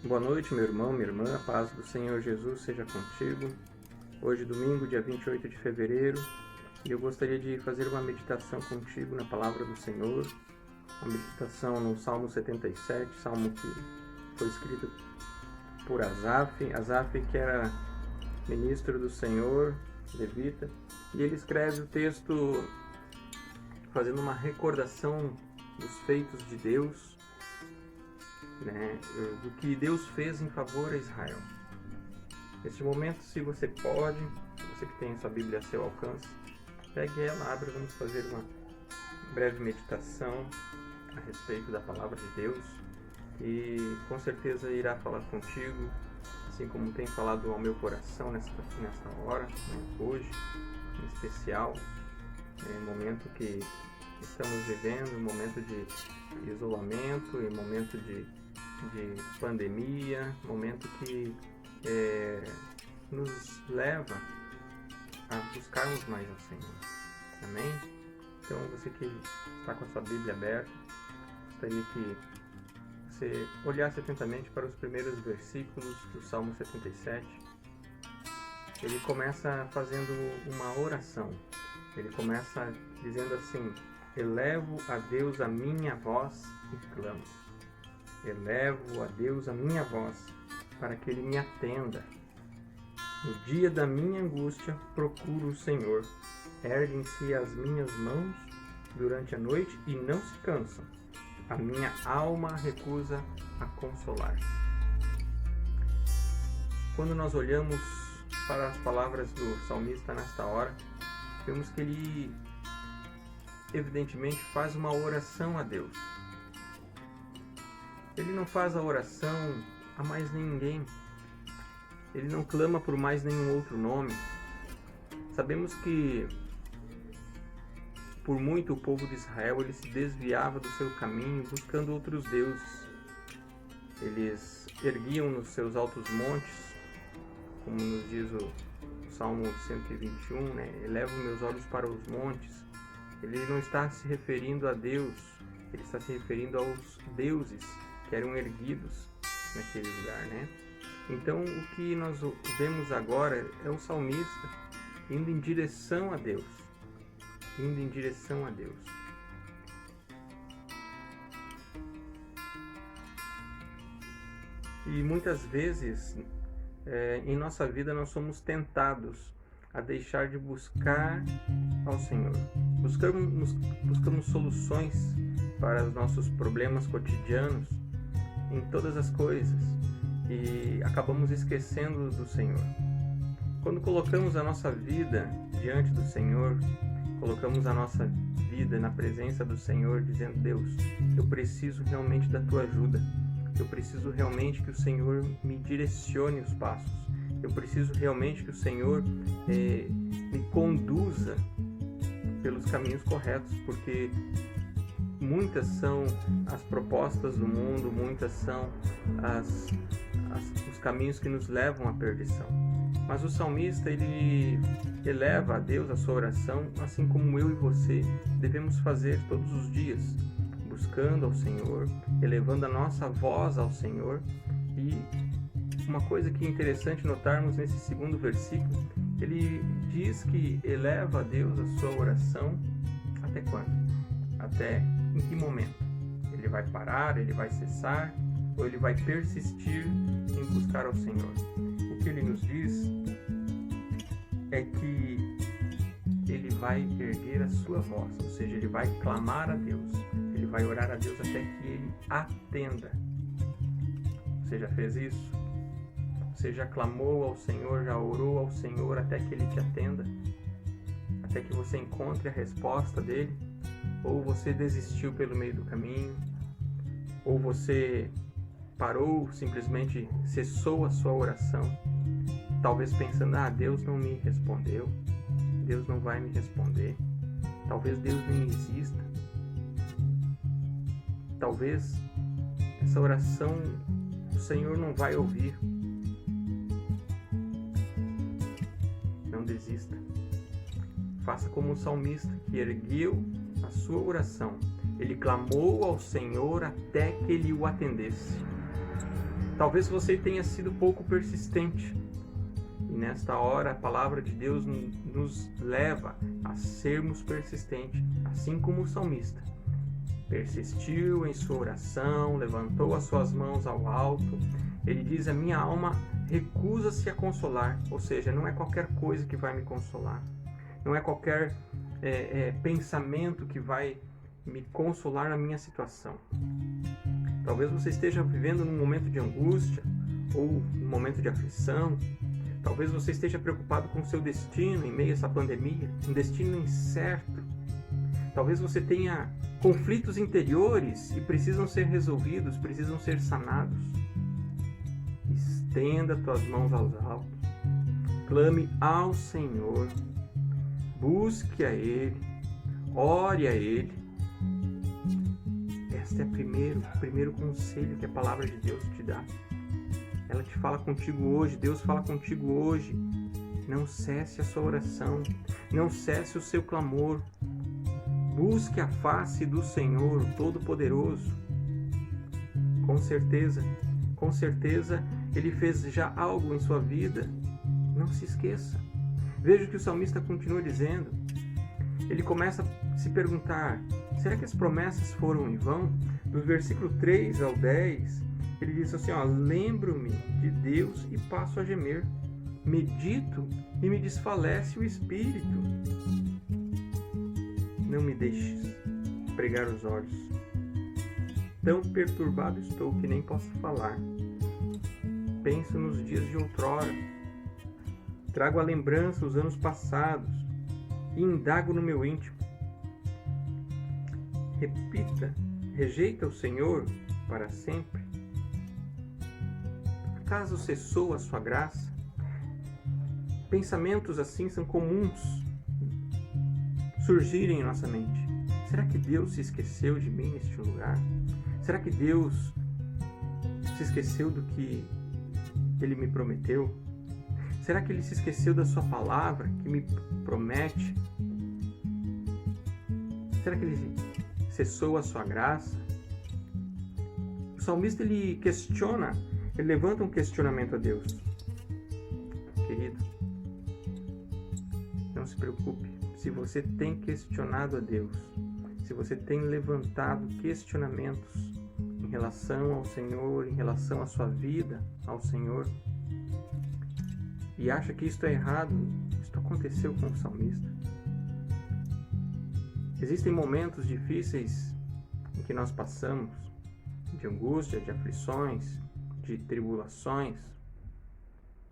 Boa noite, meu irmão, minha irmã, a paz do Senhor Jesus seja contigo. Hoje, domingo, dia 28 de fevereiro, e eu gostaria de fazer uma meditação contigo na palavra do Senhor, uma meditação no Salmo 77, salmo que foi escrito por Asaf, que era ministro do Senhor, levita, e ele escreve o texto fazendo uma recordação dos feitos de Deus, do que Deus fez em favor a Israel. Neste momento, se você pode, você que tem sua Bíblia a seu alcance, pegue ela, abra, vamos fazer uma breve meditação a respeito da palavra de Deus, e com certeza irá falar contigo, assim como tem falado ao meu coração nesta hora, hoje, em especial, momento que estamos vivendo, um momento de isolamento e momento de pandemia, momento que nos leva a buscarmos mais ao Senhor. Amém? Então, você que está com a sua Bíblia aberta, gostaria que você olhasse atentamente para os primeiros versículos do Salmo 77. Ele começa fazendo uma oração. Ele começa dizendo assim: elevo a Deus a minha voz e clamo. Elevo a Deus a minha voz, para que Ele me atenda. No dia da minha angústia, procuro o Senhor. Erguem-se as minhas mãos durante a noite e não se cansam. A minha alma recusa a consolar-se. Quando nós olhamos para as palavras do salmista nesta hora, vemos que ele evidentemente faz uma oração a Deus. Ele não faz a oração a mais ninguém. Ele não clama por mais nenhum outro nome. Sabemos que por muito o povo de Israel ele se desviava do seu caminho buscando outros deuses. Eles erguiam nos seus altos montes, como nos diz o Salmo 121, elevo meus olhos para os montes. Ele não está se referindo a Deus, ele está se referindo aos deuses que eram erguidos naquele lugar, Então, o que nós vemos agora é o salmista indo em direção a Deus, indo em direção a Deus. E muitas vezes, em nossa vida, nós somos tentados a deixar de buscar ao Senhor. Buscamos soluções para os nossos problemas cotidianos em todas as coisas e acabamos esquecendo do Senhor. Quando colocamos a nossa vida diante do Senhor, colocamos a nossa vida na presença do Senhor, dizendo: Deus, eu preciso realmente da tua ajuda, eu preciso realmente que o Senhor me direcione os passos, eu preciso realmente que o Senhor me conduza pelos caminhos corretos, porque muitas são as propostas do mundo, muitas são os caminhos que nos levam à perdição. Mas o salmista, ele eleva a Deus a sua oração, assim como eu e você devemos fazer todos os dias, buscando ao Senhor, elevando a nossa voz ao Senhor. E uma coisa que é interessante notarmos nesse segundo versículo, ele diz que eleva a Deus a sua oração até quando? Até em que momento? Ele vai parar, ele vai cessar, ou ele vai persistir em buscar ao Senhor? O que ele nos diz é que ele vai erguer a sua voz, ou seja, ele vai clamar a Deus, ele vai orar a Deus até que ele atenda. Você já fez isso? Você já clamou ao Senhor, já orou ao Senhor até que Ele te atenda? Até que você encontre a resposta dEle? Ou você desistiu pelo meio do caminho? Ou você parou, simplesmente cessou a sua oração? Talvez pensando: Deus não me respondeu, Deus não vai me responder, talvez Deus nem exista, talvez essa oração o Senhor não vai ouvir. Não desista. Faça como o salmista, que ergueu a sua oração. Ele clamou ao Senhor até que Ele o atendesse. Talvez você tenha sido pouco persistente. E nesta hora a palavra de Deus nos leva a sermos persistentes, assim como o salmista. Persistiu em sua oração, levantou as suas mãos ao alto. Ele diz: a minha alma recusa-se a consolar. Ou seja, não é qualquer coisa que vai me consolar. Não é qualquer pensamento que vai me consolar na minha situação. Talvez você esteja vivendo num momento de angústia ou num momento de aflição. Talvez você esteja preocupado com o seu destino em meio a essa pandemia, um destino incerto. Talvez você tenha conflitos interiores e precisam ser resolvidos, precisam ser sanados. Estenda tuas mãos aos altos, clame ao Senhor, busque a Ele, ore a Ele. Este é o primeiro conselho que a palavra de Deus te dá. Ela te fala contigo hoje, Deus fala contigo hoje. Não cesse a sua oração, não cesse o seu clamor. Busque a face do Senhor Todo-Poderoso. Com certeza, Ele fez já algo em sua vida. Não se esqueça. Veja o que o salmista continua dizendo. Ele começa a se perguntar: será que as promessas foram em vão? Do versículo 3 ao 10, ele diz assim: lembro-me de Deus e passo a gemer. Medito e me desfalece o espírito. Não me deixes pregar os olhos. Tão perturbado estou que nem posso falar. Penso nos dias de outrora. Trago à lembrança os anos passados e indago no meu íntimo. Repita: rejeita o Senhor para sempre? Acaso cessou a sua graça? Pensamentos assim são comuns surgirem em nossa mente. Será que Deus se esqueceu de mim neste lugar? Será que Deus se esqueceu do que Ele me prometeu? Será que Ele se esqueceu da sua palavra que me promete? Será que Ele cessou a sua graça? O salmista, ele questiona, ele levanta um questionamento a Deus. Querido, não se preocupe. Se você tem questionado a Deus, se você tem levantado questionamentos em relação ao Senhor, em relação à sua vida ao Senhor, e acha que isto é errado, isto aconteceu com o salmista. Existem momentos difíceis em que nós passamos, de angústia, de aflições, de tribulações,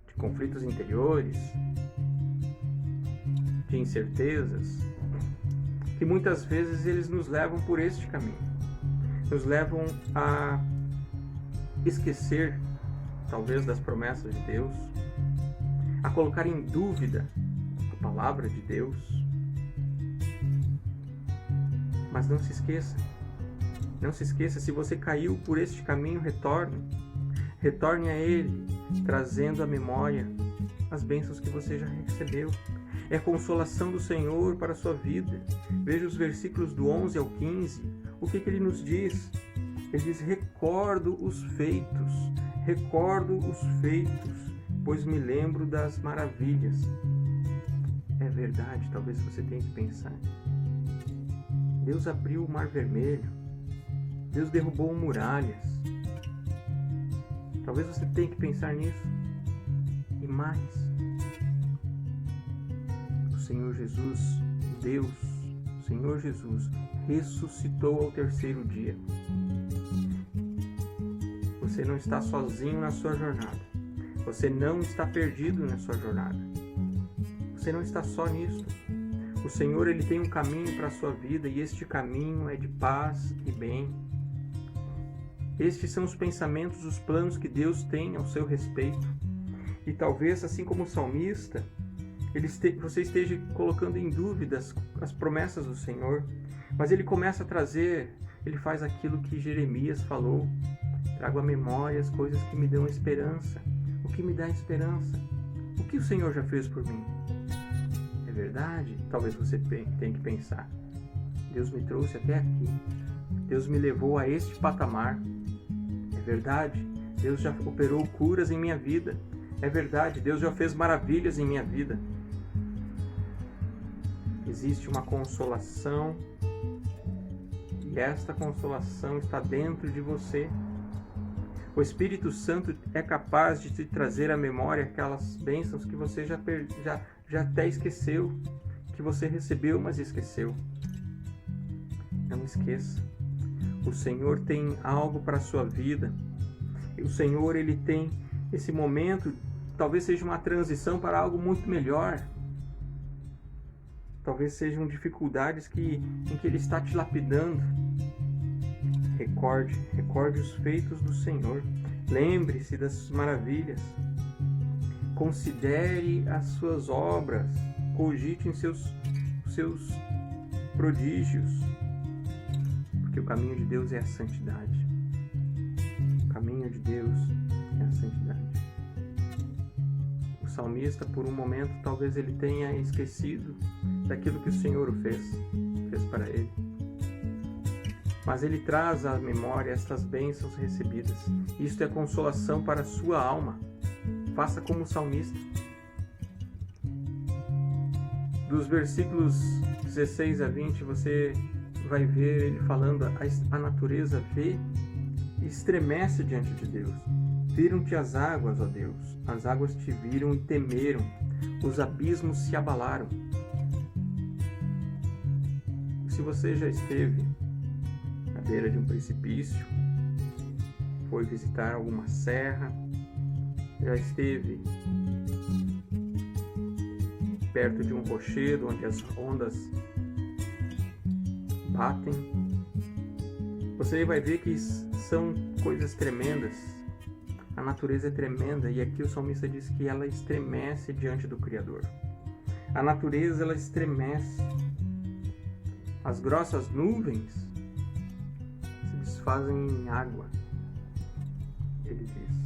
de conflitos interiores, de incertezas, que muitas vezes eles nos levam por este caminho, nos levam a esquecer, talvez, das promessas de Deus, a colocar em dúvida a palavra de Deus. Mas não se esqueça, se você caiu por este caminho, retorne a Ele, trazendo à memória as bênçãos que você já recebeu. É a consolação do Senhor para a sua vida. Veja os versículos do 11 ao 15, o que Ele nos diz? Ele diz: recordo os feitos, pois me lembro das maravilhas. É verdade, talvez você tenha que pensar. Deus abriu o Mar Vermelho. Deus derrubou muralhas. Talvez você tenha que pensar nisso. E mais. O Senhor Jesus, Deus, o Senhor Jesus, ressuscitou ao terceiro dia. Você não está sozinho na sua jornada. Você não está perdido na sua jornada. Você não está só nisso. O Senhor, Ele tem um caminho para a sua vida, e este caminho é de paz e bem. Estes são os pensamentos, os planos que Deus tem ao seu respeito. E talvez, assim como o salmista, você esteja colocando em dúvidas as promessas do Senhor, mas Ele começa a trazer, Ele faz aquilo que Jeremias falou: trago à memória as coisas que me dão esperança. O que me dá esperança? O que o Senhor já fez por mim? É verdade? Talvez você tenha que pensar: Deus me trouxe até aqui. Deus me levou a este patamar. É verdade? Deus já operou curas em minha vida. É verdade, Deus já fez maravilhas em minha vida. Existe uma consolação e esta consolação está dentro de você. O Espírito Santo é capaz de te trazer à memória aquelas bênçãos que você já até esqueceu, que você recebeu, mas esqueceu. Não esqueça. O Senhor tem algo para a sua vida. E o Senhor, Ele tem esse momento, talvez seja uma transição para algo muito melhor. Talvez sejam dificuldades em que Ele está te lapidando. Recorde os feitos do Senhor. Lembre-se das suas maravilhas. Considere as suas obras. Cogite em seus prodígios. Porque o caminho de Deus é a santidade. O caminho de Deus é a santidade. O salmista, por um momento, talvez ele tenha esquecido daquilo que o Senhor fez para ele. Mas ele traz à memória estas bênçãos recebidas. Isto é consolação para a sua alma. Faça como o salmista. Dos versículos 16 a 20, você vai ver ele falando: a natureza vê e estremece diante de Deus. Viram-te as águas, ó Deus. As águas te viram e temeram. Os abismos se abalaram. Se você já esteve à beira de um precipício, foi visitar alguma serra, já esteve perto de um rochedo onde as ondas batem, você vai ver que são coisas tremendas. A natureza é tremenda e aqui o salmista diz que ela estremece diante do Criador. A natureza, ela estremece. As grossas nuvens se desfazem em água, ele diz.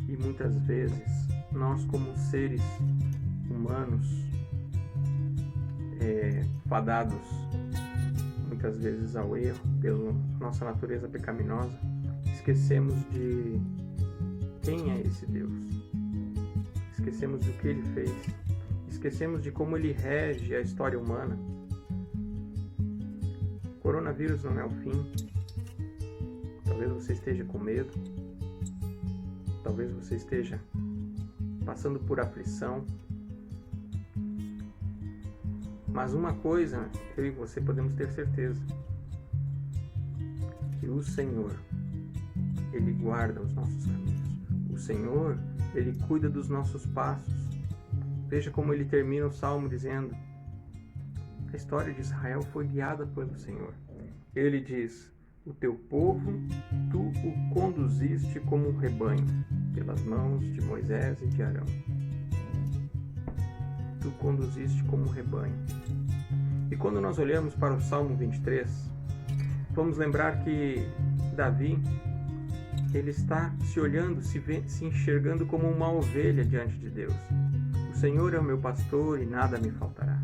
E muitas vezes, nós como seres humanos, fadados muitas vezes ao erro, pela nossa natureza pecaminosa, esquecemos de quem é esse Deus. Esquecemos do que Ele fez. Esquecemos de como Ele rege a história humana. O coronavírus não é o fim. Talvez você esteja com medo. Talvez você esteja passando por aflição. Mas uma coisa, eu e você podemos ter certeza. Que o Senhor, Ele guarda os nossos caminhos. O Senhor, Ele cuida dos nossos passos. Veja como ele termina o Salmo dizendo: a história de Israel foi guiada pelo Senhor. Ele diz: o teu povo, tu o conduziste como um rebanho, pelas mãos de Moisés e de Arão. Tu conduziste como um rebanho. E quando nós olhamos para o Salmo 23, vamos lembrar que Davi, ele está se olhando, se enxergando como uma ovelha diante de Deus. O Senhor é o meu pastor e nada me faltará.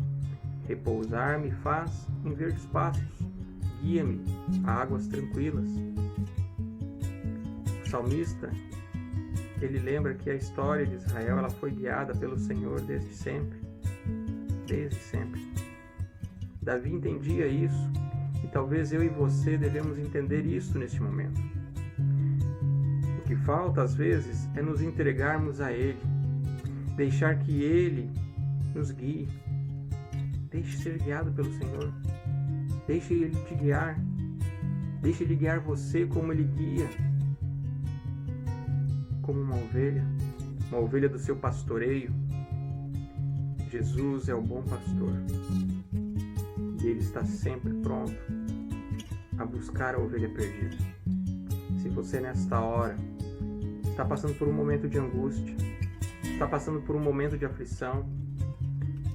Repousar-me faz em verdes pastos. Guia-me a águas tranquilas. O salmista, ele lembra que a história de Israel ela foi guiada pelo Senhor desde sempre. Desde sempre. Davi entendia isso e talvez eu e você devemos entender isso neste momento. O que falta às vezes é nos entregarmos a Ele, deixar que Ele nos guie. Deixe ser guiado pelo Senhor. Deixe Ele te guiar. Deixe Ele guiar você como Ele guia. Como uma ovelha do seu pastoreio. Jesus é o bom pastor. E Ele está sempre pronto a buscar a ovelha perdida. Se você nesta hora está passando por um momento de angústia, está passando por um momento de aflição,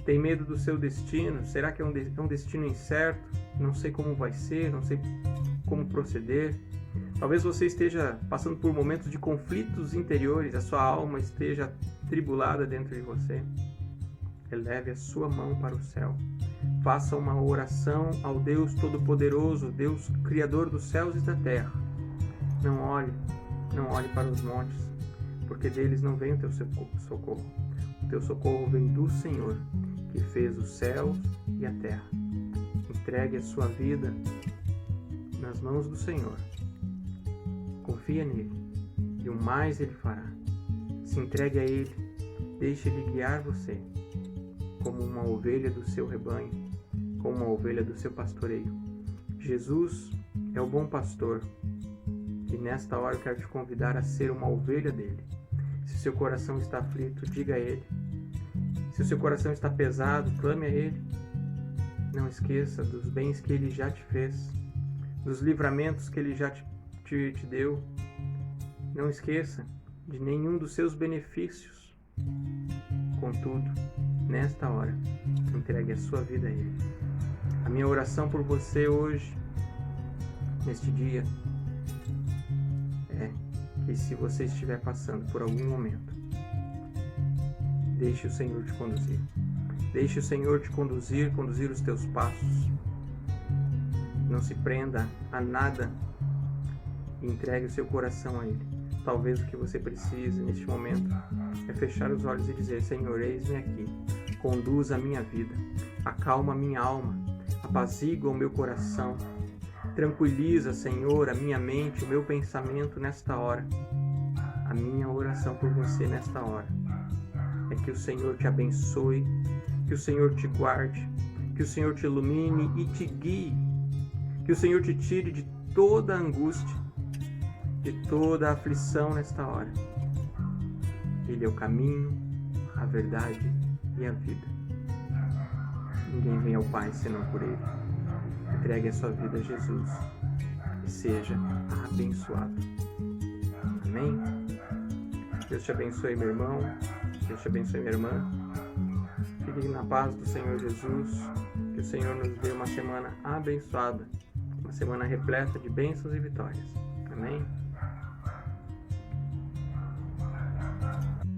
tem medo do seu destino, será que é um destino incerto? Não sei como vai ser, não sei como proceder. Talvez você esteja passando por momentos de conflitos interiores, a sua alma esteja tribulada dentro de você. Eleve a sua mão para o céu. Faça uma oração ao Deus Todo-Poderoso, Deus Criador dos céus e da terra. Não olhe para os montes, porque deles não vem o teu socorro. O teu socorro vem do Senhor, que fez os céus e a terra. Entregue a sua vida nas mãos do Senhor. Confia nele, e o mais ele fará. Se entregue a ele, deixe ele guiar você, como uma ovelha do seu rebanho, como uma ovelha do seu pastoreio. Jesus é o bom pastor, e nesta hora eu quero te convidar a ser uma ovelha dele. Se o seu coração está aflito, diga a ele. Se o seu coração está pesado, clame a ele. Não esqueça dos bens que ele já te fez, dos livramentos que ele já te deu. Não esqueça de nenhum dos seus benefícios. Contudo, nesta hora, entregue a sua vida a ele. A minha oração por você hoje, neste dia, é que se você estiver passando por algum momento, deixe o Senhor te conduzir. Deixe o Senhor te conduzir os teus passos. Não se prenda a nada e entregue o seu coração a ele. Talvez o que você precise neste momento é fechar os olhos e dizer: Senhor, eis-me aqui. Conduza a minha vida, acalma a minha alma, apazigua o meu coração. Tranquiliza, Senhor, a minha mente, o meu pensamento nesta hora. A minha oração por você nesta hora é que o Senhor te abençoe, que o Senhor te guarde, que o Senhor te ilumine e te guie, que o Senhor te tire de toda a angústia, de toda a aflição nesta hora. Ele é o caminho, a verdade e a vida. Ninguém vem ao Pai senão por Ele. Entregue a sua vida a Jesus e seja abençoado. Amém? Deus te abençoe, meu irmão. Deus te abençoe, minha irmã. Fique na paz do Senhor Jesus. Que o Senhor nos dê uma semana abençoada, uma semana repleta de bênçãos e vitórias. Amém?